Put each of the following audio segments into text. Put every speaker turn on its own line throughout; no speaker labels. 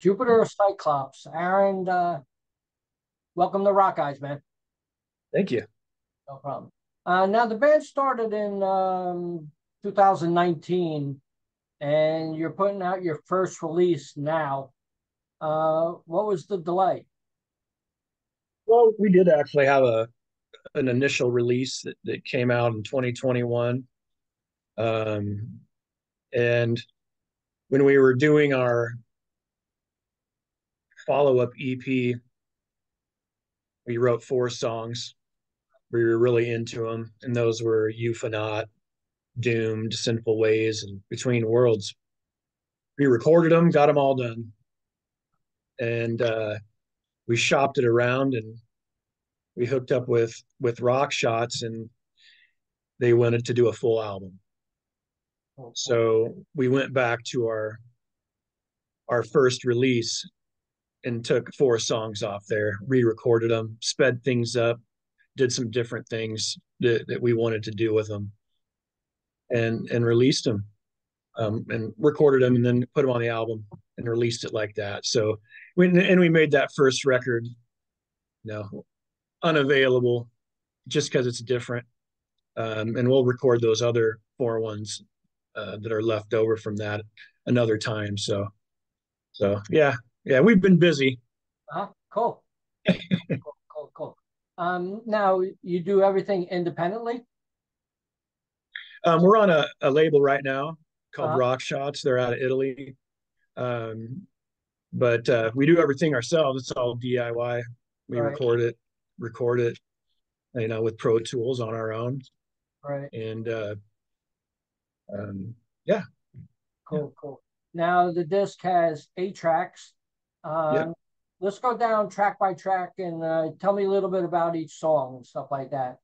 Jupiter Cyclops Aaron, welcome to RockEyez, man.
Thank you.
No problem. Now the band started in 2019, and you're putting out your first release now. What was the delay?
Well, we did actually have an initial release that came out in 2021. Um, and when we were doing our follow-up EP, we wrote 4 songs. We were really into them, and those were UFOnaut, Doomed, Sinful Ways, and Between Worlds. We recorded them, got them all done, and we shopped it around, and we hooked up with Rock Shots, and they wanted to do a full album.
Oh, oh,
So we went back to our first release and took 4 songs off there, re-recorded them, sped things up, did some different things that we wanted to do with them, and released them, and recorded them, and then put them on the album and released it like that. So we made that first record, unavailable just because it's different, and we'll record those other 4 ones that are left over from that another time. So yeah, we've been busy.
cool, cool. Now you do everything independently?
We're on a label right now called
Uh,
Rock Shots. They're out of Italy, um, but we do everything ourselves. It's all DIY. We
right,
record it, with Pro Tools on our own,
right.
and yeah, yeah,
Cool. Now the disc has 8 tracks.
yep.
Uh, let's go down track by track and tell me a little bit about each song and stuff like that.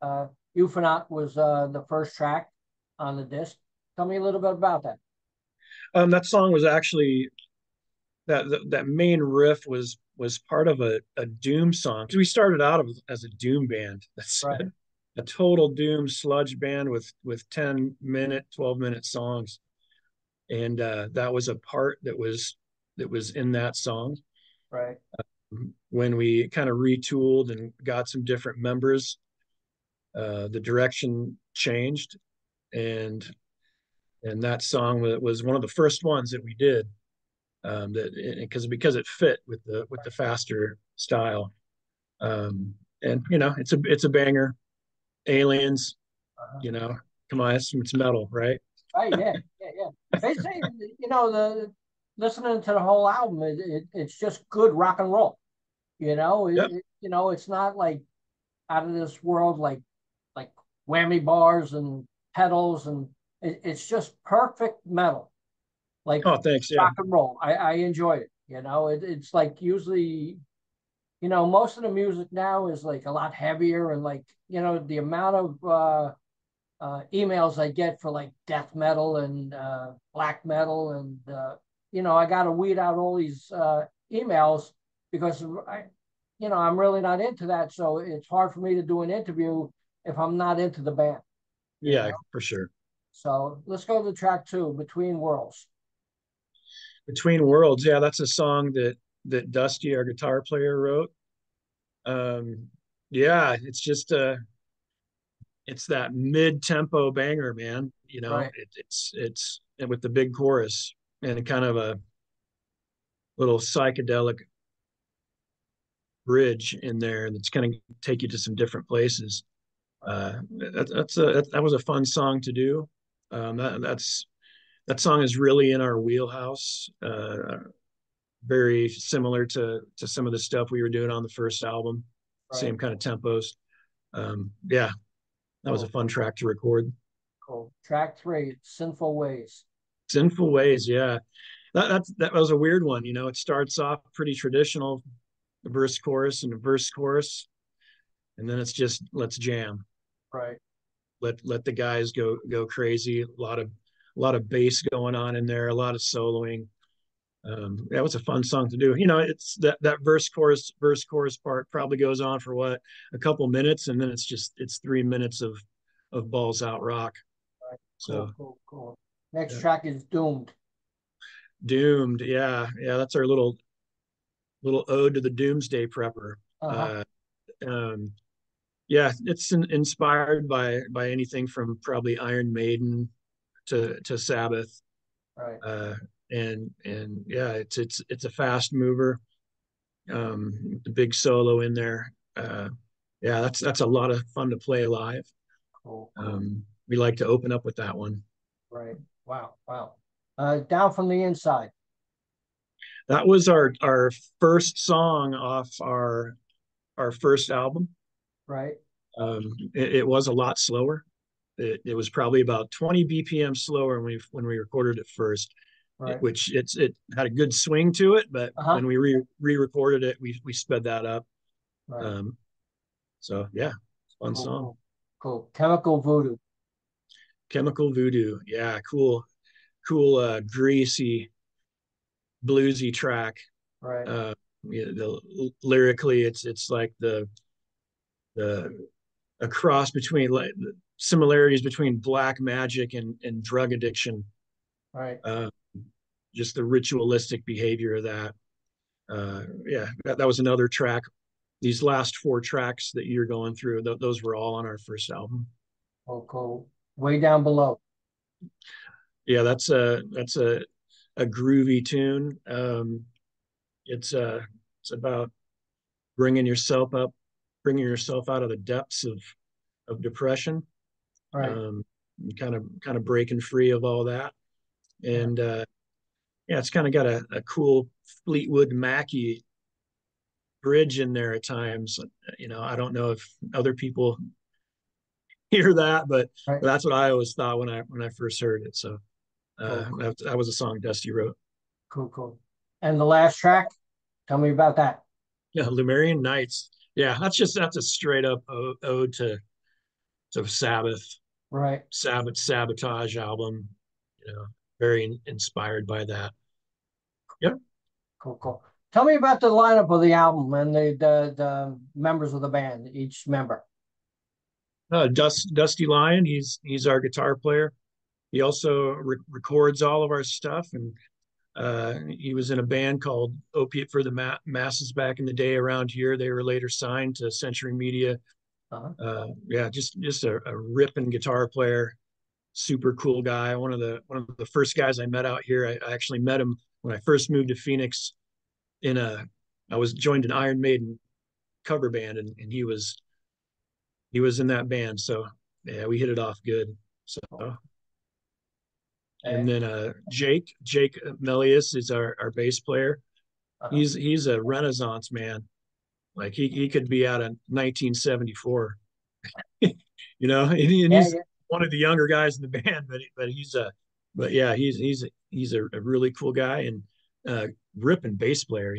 UFOnaut was the first track on the disc. Tell me a little bit about that.
That song was actually that main riff was part of a doom song. We started out as a doom band. That's
Right,
a total doom sludge band with 10-minute, 12-minute songs, and that was a part that was in that song.
right.
When we kind of retooled and got some different members, the direction changed, and that song was one of the first ones that we did, that because it fit with the faster style, and it's a banger. Aliens,
Uh-huh.
you know, come on, it's metal, right?
Right, yeah. Basically, the listening to the whole album, it's just good rock and roll.
Yep.
It's not like out of this world, like whammy bars and pedals, and it's just perfect metal, like
Oh, thanks. Yeah.
rock and roll. I enjoy it. It's like usually, most of the music now is like a lot heavier, and like the amount of emails I get for like death metal and black metal, and I got to weed out all these emails because I'm really not into that. So it's hard for me to do an interview if I'm not into the band. You
Yeah,
know.
for sure.
So let's go to track 2, Between Worlds.
Between Worlds, yeah, that's a song that Dusty, our guitar player, wrote. um yeah, it's that mid-tempo banger, man.
Right.
It's and with the big chorus and kind of a little psychedelic bridge in there that's going to take you to some different places. That was a fun song to do. That song is really in our wheelhouse. Very similar to some of the stuff we were doing on the first album.
Right.
Same kind of tempos. Yeah, that was a
Cool.
fun track to record.
Cool. Track 3, Sinful Ways.
Sinful Ways, yeah. That was a weird one. It starts off pretty traditional, a verse chorus and a verse chorus, and then it's just let's jam.
Right.
Let the guys go crazy. A lot of bass going on in there, a lot of soloing. That was a fun song to do. It's that verse chorus part probably goes on for what, a couple minutes, and then it's 3 minutes of balls out rock.
Right.
So
Cool. Next
yeah.
track is Doomed.
Doomed, yeah, that's our little little ode to the Doomsday Prepper.
Uh-huh.
Uh, um, yeah, it's inspired by anything from probably Iron Maiden to Sabbath,
Right.
uh, and yeah, it's a fast mover. The big solo in there. Yeah, that's a lot of fun to play live.
Cool, cool.
We like to open up with that one.
Right. Wow, wow. Down from the inside.
That was our first song off our first album.
Right.
It was a lot slower. It was probably about 20 BPM slower when we recorded it first,
Right.
which it had a good swing to it. But
Uh-huh.
when we re-recorded it, we sped that up.
Right.
Um, so yeah, fun
Cool,
song.
cool. Cool. Chemical Voodoo.
Chemical Voodoo. Yeah, cool, greasy, bluesy track.
Right.
Uh, yeah, lyrically, it's like the a cross between like the similarities between black magic and drug addiction.
Right.
Uh, just the ritualistic behavior of that. Yeah, that was another track. These last four tracks that you're going through, those were all on our first album.
Cool, cool. Way down below.
Yeah, that's a groovy tune. It's about bringing yourself up, bringing yourself out of the depths of depression,
Right.
um, kind of breaking free of all that.
Right.
And yeah, it's kind of got a cool Fleetwood Mackey bridge in there at times. I don't know if other people hear that, but
Right.
that's what I always thought when I first heard it. So
Cool, cool.
that was a song Dusty wrote.
Cool, cool. And the last track, tell me about that.
Yeah, Lumerian Nights. Yeah, that's a straight up ode to
Right.
Sabbath Sabotage album. Very inspired by that. Yep.
Cool, cool. Tell me about the lineup of the album and the members of the band, each member.
Dusty Lion. He's our guitar player. He also records all of our stuff, and he was in a band called Opiate for the Masses back in the day around here. They were later signed to Century Media.
Uh-huh.
Yeah, just a ripping guitar player, super cool guy. One of the first guys I met out here. I actually met him when I first moved to Phoenix. In a I was joined an Iron Maiden cover band, and he was in that band. So yeah, we hit it off good. So
Cool.
and
And,
then Jake Melius is our bass player.
uh-huh.
He's a Renaissance man. Like he could be out of 1974. And
Yeah,
he's
yeah.
one of the younger guys in the band, but yeah, he's a really cool guy and ripping bass player.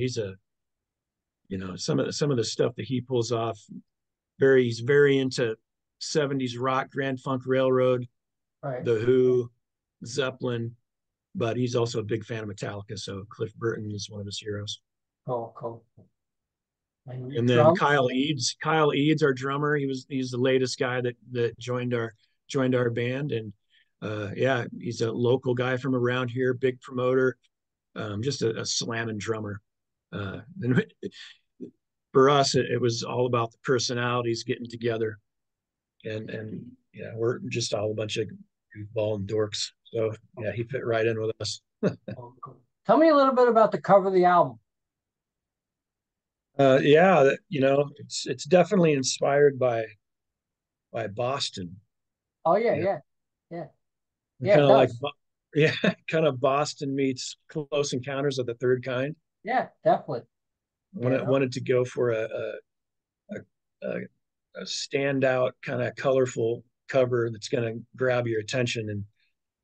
Some of the stuff that he pulls off. He's very into 70s rock, Grand Funk Railroad,
Right.
The Who, Zeppelin, but he's also a big fan of Metallica. So Cliff Burton is one of his heroes.
Cool, cool. And
And then
drums?
Kyle Eads, our drummer. He's the latest guy that joined our band, and yeah, he's a local guy from around here, big promoter, just a slamming drummer. And for us, it was all about the personalities getting together, and yeah, we're just all a bunch of goofball and dorks. So yeah, he fit right in with us.
Cool, cool. Tell me a little bit about the cover of the album.
Yeah, it's definitely inspired by Boston.
Oh, yeah,
Yeah,
yeah, yeah. Yeah,
kind
it
of like
does.
yeah, kind of Boston meets Close Encounters of the Third Kind.
Yeah, definitely. You know,
Wanted to go for a, a, a standout kind of colorful cover that's going to grab your attention. And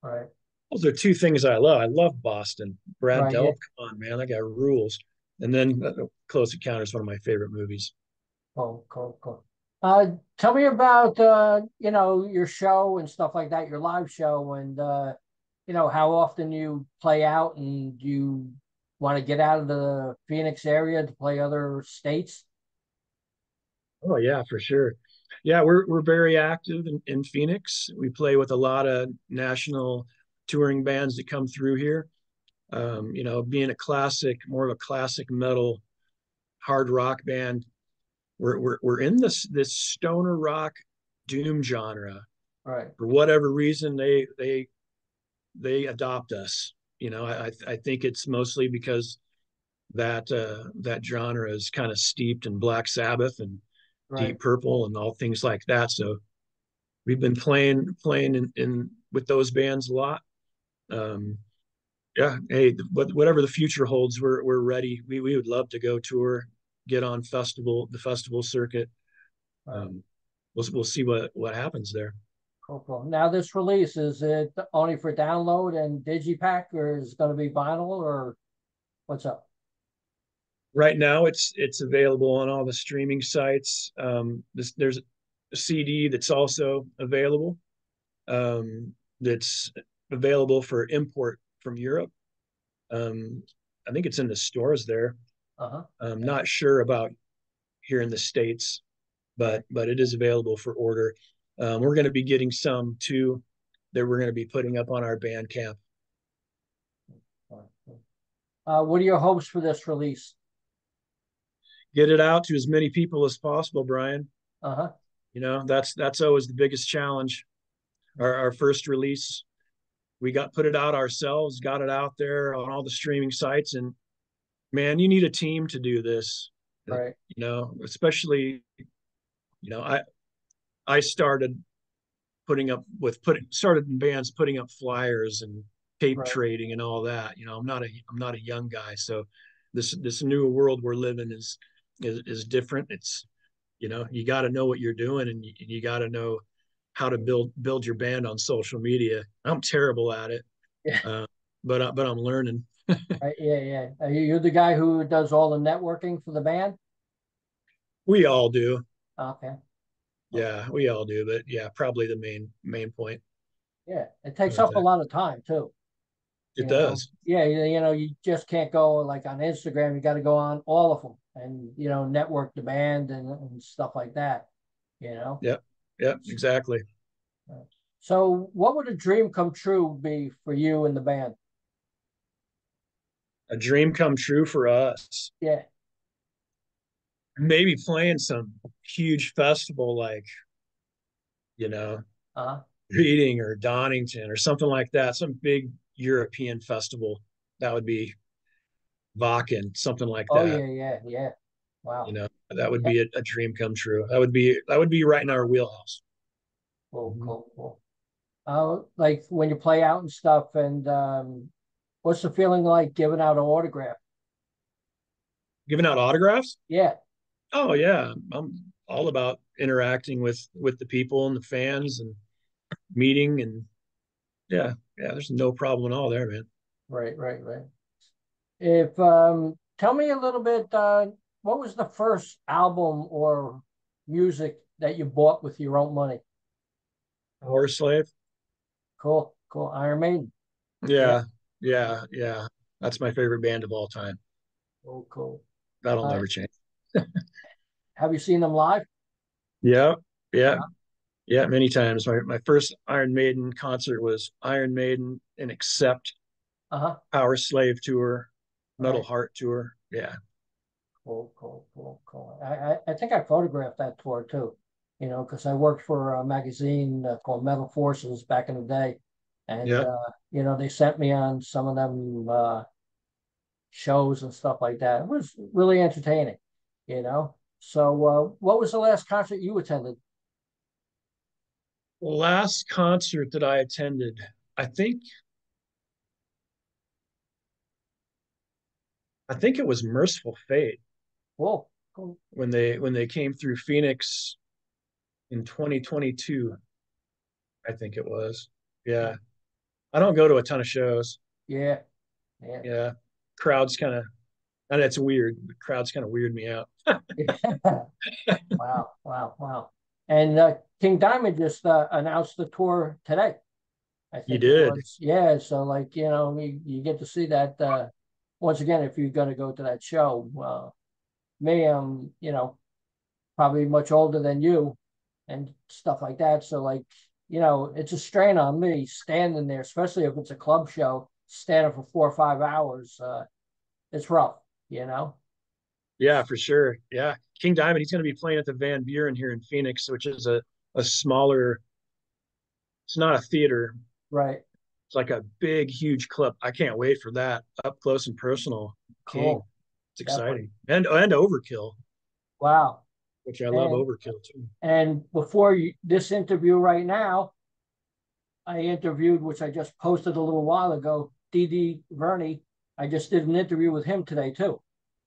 right,
those are two things I love. I love Boston. Brad
right, yeah.
Delp, come on, man, that guy rules. And then Close Encounters is one of my favorite movies.
Cool, cool, cool. Tell me about your show and stuff like that, your live show, and how often you play out, and you want to get out of the Phoenix area to play other states.
Oh yeah, for sure. Yeah, we're very active in Phoenix. We play with a lot of national touring bands that come through here. Being more of a classic metal hard rock band. We're in this stoner rock doom genre.
Right.
For whatever reason, they adopt us. I think it's mostly because that genre is kind of steeped in Black Sabbath and
Right.
Deep Purple and all things like that. So we've been playing in with those bands a lot. Um, yeah, hey, whatever the future holds, we're ready. We would love to go tour, get on the festival circuit.
Right.
Um, we'll see what happens there.
Cool, cool. Now this release, is it only for download and digipack, or is it going to be vinyl, or what's up?
Right now, it's available on all the streaming sites. There's a CD that's also available. That's available for import from Europe. I think it's in the stores there.
Uh-huh.
I'm not sure about here in the States,
Right.
but it is available for order. We're going to be getting some too that we're going to be putting up on our Bandcamp.
What are your hopes for this release?
Get it out to as many people as possible, Brian.
Uh-huh.
That's always the biggest challenge. Our first release, we put it out ourselves, got it out there on all the streaming sites, and man, you need a team to do this.
Right.
Especially, I started started in bands putting up flyers and tape
Right.
trading and all that. I'm not a young guy, so this new world we're living is different. It's you got to know what you're doing, and you got to know how to build your band on social media. I'm terrible at it,
Yeah.
uh, but I'm learning.
Right. Yeah. Yeah. You're the guy who does all the networking for the band?
We all do.
Okay. Okay.
Yeah, we all do. But yeah, probably the main point.
Yeah. It takes
But
up a lot of time too.
it does.
Yeah, you just can't go like on Instagram. You got to go on all of them and network the band and stuff like that. You know.
Yep. Yep. Exactly.
So, what would a dream come true be for you and the band?
A dream come true for us.
Yeah.
Maybe playing some huge festival like you know
Uh-huh.
Reading or Donington or something like that. Some big European festival that would be Vakken, something like
Oh
that.
yeah, yeah, yeah. Wow.
That would
Yeah.
be a dream come true. That would be right in our wheelhouse.
Cool,
Mm-hmm.
cool, cool. Like when you play out and stuff, and what's the feeling like giving out an autograph?
Giving out autographs.
Yeah.
Oh yeah, I'm all about interacting with the people and the fans and meeting and yeah. There's no problem at all there, man.
Right, right, right. If tell me a little bit, what was the first album or music that you bought with your own money?
Horror Slave.
Cool, cool. Iron Maiden. Yeah.
Yeah, yeah. That's my favorite band of all time.
Cool, cool.
That'll
Uh,
never change.
have you seen them live?
Yeah, yeah, yeah. Many times. My first Iron Maiden concert was Iron Maiden and Accept,
Uh-huh.
Power Slave tour, Metal
Right.
Heart tour. Yeah,
Cool, cool, cool, cool. I think I photographed that tour too, because I worked for a magazine called Metal Forces back in the day. And,
yeah.
they sent me on some of them shows and stuff like that. It was really entertaining. So, what was the last concert you attended?
Last concert that I attended, I think I think it was Merciful Fate
Whoa, cool.
when they came through Phoenix in 2022. I think it was. Yeah, I don't go to a ton of shows.
Yeah, yeah.
Yeah, crowds kind of, and it's weird. The crowds kind of weird me out.
Wow, wow, wow. And King Diamond just announced the tour today. I
You
think it
did.
was. Yeah, so like, you get to see that once again if you're gonna go to that show. Me, I'm, probably much older than you and stuff like that. So like, it's a strain on me standing there, especially if it's a club show, standing for 4 or 5 hours. It's rough, you know.
Yeah, for sure. Yeah. King Diamond, he's going to be playing at the Van Buren here in Phoenix, which is a smaller, it's not a theater.
Right.
It's like a big, huge club. I can't wait for that. Up close and personal. King.
Cool.
It's
Definitely.
exciting. And Overkill,
Wow.
which I love
And
Overkill too.
before this interview right now, I interviewed, which I just posted a little while ago, D.D. Verney. I just did an interview with him today too.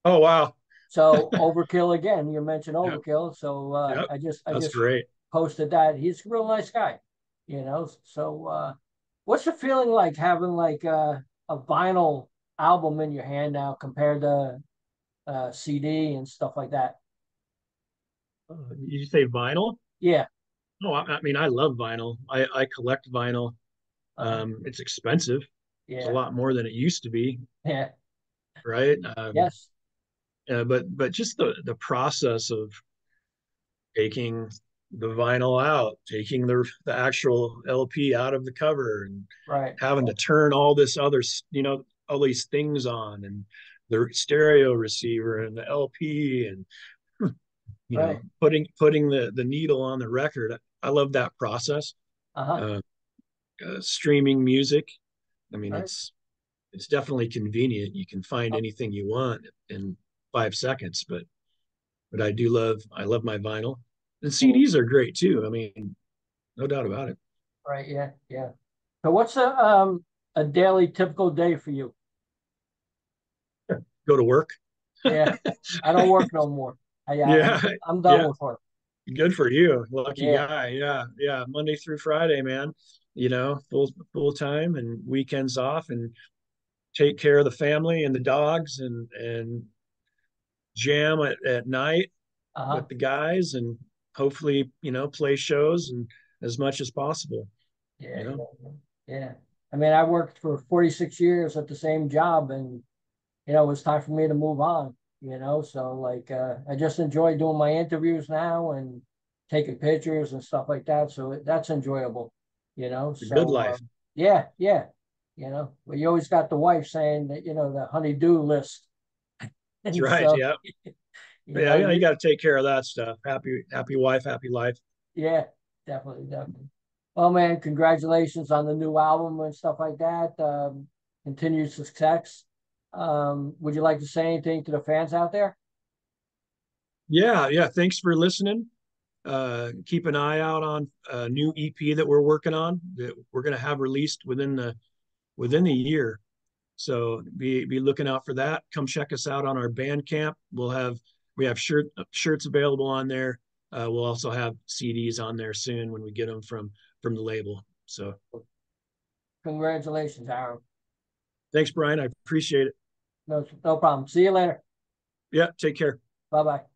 Oh wow.
So Overkill again. You mentioned
Yep.
Overkill, so
Yep.
I
That's
just
great.
posted that. He's a real nice guy, you know. So what's the feeling like having like a vinyl album in your hand now compared to CD and stuff like that?
You say vinyl?
Yeah.
Oh, I mean, I love vinyl. I collect vinyl.
Uh,
It's expensive. It's a
yeah.
lot more than it used to be,
Yeah.
right?
Yes.
But just the process of taking the vinyl out, taking the actual LP out of the cover, and
Right.
having to turn all this other, all these things on, and the stereo receiver and the LP, and
Right.
putting the needle on the record. I love that process.
Uh-huh.
Uh, Streaming music. I mean,
Right.
it's definitely convenient. You can find anything you want in 5 seconds, but I love my vinyl. And
Cool.
CDs are great too. I mean, no doubt about it.
Right. Yeah. Yeah. So what's a daily typical day for you?
Go to work.
Yeah. I don't work no more.
Yeah,
I'm done
yeah.
with work.
Good for you. Lucky
Yeah.
guy. Yeah, yeah. Monday through Friday, man. Full time and weekends off, and take care of the family and the dogs, and jam at night
Uh-huh.
with the guys, and hopefully, play shows and as much as possible,
Yeah.
you know.
Yeah. Yeah. I mean, I worked for 46 years at the same job, and it was time for me to move on, So like I just enjoy doing my interviews now and taking pictures and stuff like that. So that's enjoyable,
The good
So
life.
yeah, yeah, But you always got the wife saying that, the honey-do list.
That's
And
right.
so,
Yeah.
you
Yeah,
know,
yeah, you
you
got to take care of that stuff. Happy wife, happy life.
yeah, definitely, definitely. Well, man, congratulations on the new album and stuff like that. Continued success. Would you like to say anything to the fans out there?
Yeah, yeah. Thanks for listening. Keep an eye out on a new EP that we're working on that we're going to have released within the year. So be looking out for that. Come check us out on our Bandcamp. We have shirts available on there. We'll also have CDs on there soon when we get them from the label. So
Congratulations, Aaron.
thanks, Brian. I appreciate it.
No, no problem. See you later.
Yeah, take care.
Bye bye.